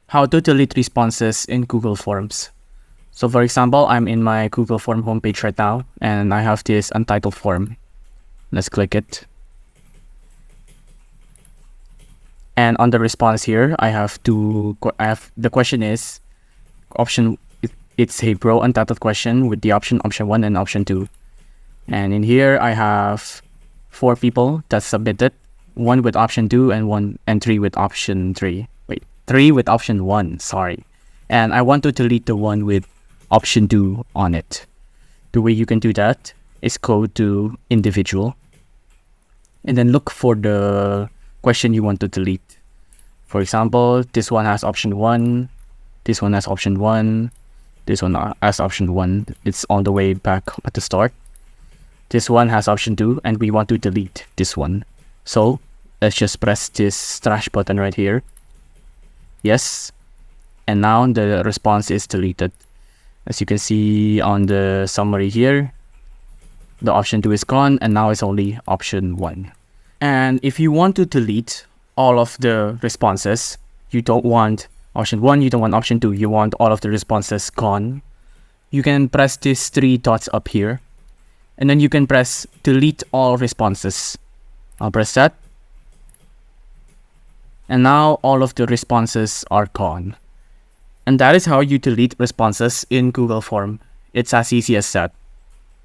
How to delete responses in Google Forms. So for example, I'm in my Google Form homepage right now, and I have this untitled form. Let's click it. And on the response here, the question is it's a row untitled question with the option 1 and option 2. And in here, I have 4 people that submitted, 1 with option 2 and 3 with option 3. Wait, 3 with option 1, sorry. And I want to delete the one with option 2 on it. The way you can do that is go to individual and then look for the question you want to delete. For example, this one has option 1, this one has option 1, this one has option 1. It's all the way back at the start. This one has option 2, and we want to delete this one. So let's just press this trash button right here. Yes. And now the response is deleted. As you can see on the summary here, the option 2 is gone, and now it's only option 1. And if you want to delete all of the responses, you don't want option 1, you don't want option 2, you want all of the responses gone, you can press these 3 dots up here, and then you can press delete all responses. I'll press that. And now all of the responses are gone. And that is how you delete responses in Google Form. It's as easy as that.